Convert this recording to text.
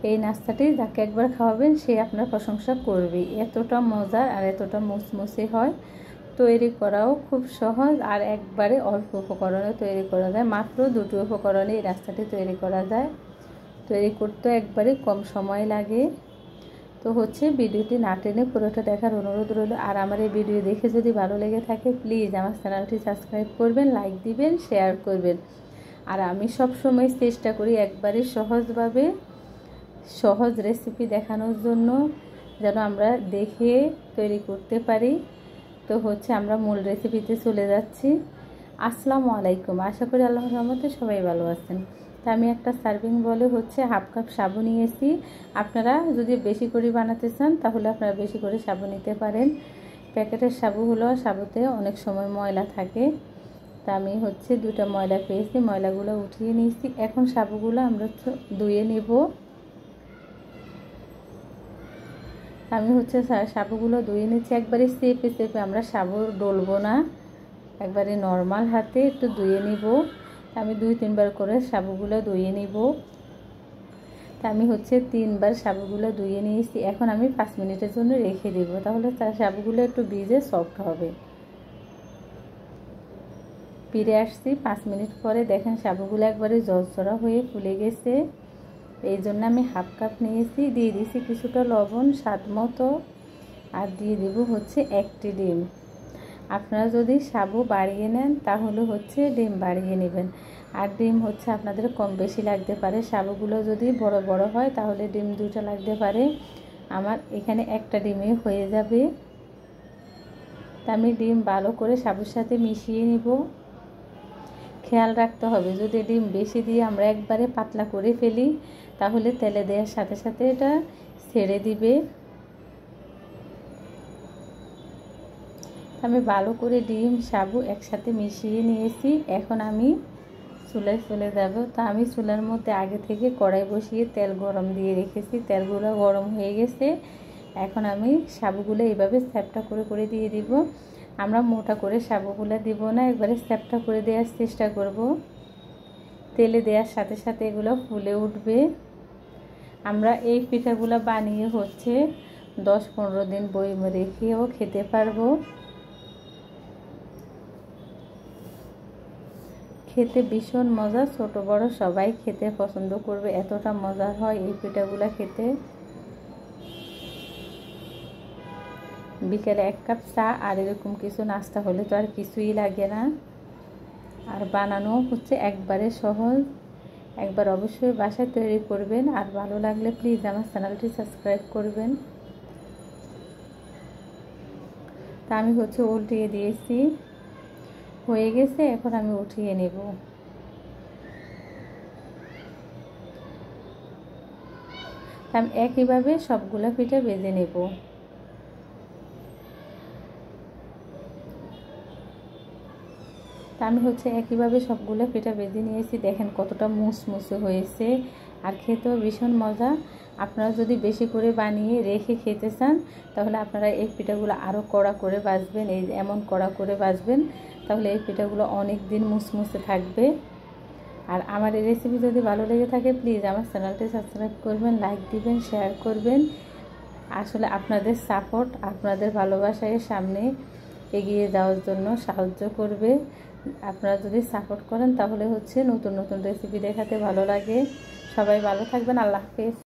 এই নাস্তাটি যাকে একবার খাওয়াবেন সে আপনার প্রশংসা করবে। এতটা মজার আর এতটা মুসমুসে হয়, তৈরি করাও খুব সহজ আর একবারে অল্প উপকরণে তৈরি করা যায়। মাত্র 2টি উপকরণে এই নাস্তাটি তৈরি করা যায়। তৈরি করতে একবারে কম সময় লাগে। তো ভিডিওটি না টেনে পুরোটা দেখার অনুরোধ রইল। আর আমার এই ভিডিও দেখে যদি ভালো লেগে থাকে প্লিজ আমার চ্যানেলটি সাবস্ক্রাইব করবেন, লাইক দিবেন, শেয়ার করবেন। আর আমি সব সময় চেষ্টা করি একবারে সহজভাবে সহজ রেসিপি দেখানোর জন্য, যেন আমরা দেখে তৈরি করতে পারি। তো আমরা মূল রেসিপিতে চলে যাচ্ছি। আসসালামু আলাইকুম। আশা করি আল্লাহর রহমতে সবাই ভালো আছেন। তা আমি একটা সার্ভিং বলে 1/2 কাপ সাবু নিয়েছি। আপনারা যদি বেশি করে বানাতে চান তাহলে আপনারা বেশি করে সাবু নিতে পারেন। প্যাকেটের সাবু হলো সাবুতে অনেক সময় ময়লা থাকে। তা আমি 2টা ময়লা পেয়েছি, ময়লাগুলো উঠিয়ে নিয়েছি। এখন সাবুগুলো আমরা ধুয়ে নেব। আমি সাবুগুলো ধুয়ে নিচ্ছি। একবারে চেপে চেপে আমরা সাবু ডলবো না, একবারে নর্মাল হাতে একটু ধুয়ে নিব। আমি 2-3 বার করে সাবুগুলো ধুয়ে নিব। তা আমি 3 বার সাবুগুলো ধুয়ে নিয়েছি। এখন আমি 5 মিনিটের জন্য রেখে দেব, তাহলে সাবুগুলো একটু ভিজে সফট হবে। ফিরে আসছি 5 মিনিট পরে। দেখেন সাবুগুলো একবারে ঝরঝরা হয়ে ফুলে গেছে। এই জন্য আমি 1/2 কাপ নিয়েছি। দিয়ে দিয়েছি কিছুটা লবণ স্বাদ মতো, আর দিয়ে দেব 1টি ডিম। আপনারা যদি সাবু বাড়িয়ে নেন তাহলে ডিম বাড়িয়ে নেবেন। আর ডিম আপনাদের কম বেশি লাগতে পারে। সাবুগুলো যদি বড় বড় হয় তাহলে ডিম 2টা লাগতে পারে। আমার এখানে 1টা ডিমে হয়ে যাবে। তা আমি ডিম ভালো করে সাবুর সাথে মিশিয়ে নিব। খেয়াল রাখতে হবে, যদি ডিম বেশি দিয়ে আমরা একবারে পাতলা করে ফেলি তাহলে তেলে দেওয়ার সাথে সাথে এটা ছেড়ে দিবে। আমি ভালো করে ডিম সাবু একসাথে মিশিয়ে নিয়েছি। এখন আমি চুলায় চলে যাব। তা আমি চুলার মধ্যে আগে থেকে কড়াই বসিয়ে তেল গরম দিয়ে রেখেছি। তেলগুলো গরম হয়ে গেছে। এখন আমি সাবুগুলো এইভাবে চ্যাপটা করে করে দিয়ে দিব। আমরা মোটা করে সাবুগুলো দিব না, একবারে চ্যাপটা করে দেওয়ার চেষ্টা করব। তেলে দেওয়ার সাথে সাথে এগুলো ফুলে উঠবে। আমরা এই পিঠাগুলো বানিয়ে 10-15 দিন বয়মে রেখেও খেতে পারবো। খেতে ভীষণ মজা, ছোট বড় সবাই খেতে পছন্দ করবে, এতটা মজার হয় এই পিঠাগুলো খেতে। বিকেলে 1 কাপ চা আর এরকম কিছু নাস্তা হলে তো আর কিছুই লাগে না। আর বানানো একবারে সহজ। একবার অবশ্যই বাসায় তৈরি করবেন। আর ভালো লাগলে প্লিজ আমার চ্যানেলটি সাবস্ক্রাইব করবেন। তা আমি উল্টিয়ে দিয়েছি, হয়ে গেছে। এখন আমি উঠিয়ে নেব। আমি একইভাবে সবগুলো পিঠা ভেজে নেব। তা আমি একইভাবে সবগুলো পিঠা ভেজে নিয়েছি। দেখেন কতটা মুসমুসে হয়েছে, আর খেতেও ভীষণ মজা। আপনারা যদি বেশি করে বানিয়ে রেখে খেতে চান তাহলে আপনারা এই পিঠাগুলো আরও কড়া করে ভাজবেন। এমন কড়া করে ভাজবেন তাহলে এই পিঠাগুলো অনেক দিন মুসমুসে থাকবে। আর আমার এই রেসিপি যদি ভালো লেগে থাকে প্লিজ আমার চ্যানেলটি সাবস্ক্রাইব করবেন, লাইক দিবেন, শেয়ার করবেন। আসলে আপনাদের সাপোর্ট, আপনাদের ভালোবাসায় সামনে এগিয়ে যাওয়ার জন্য সাহায্য করবে। আপনারা যদি সাপোর্ট করেন তাহলে নতুন নতুন রেসিপি দেখাতে ভালো লাগে। সবাই ভালো থাকবেন। আল্লাহ হাফেজ।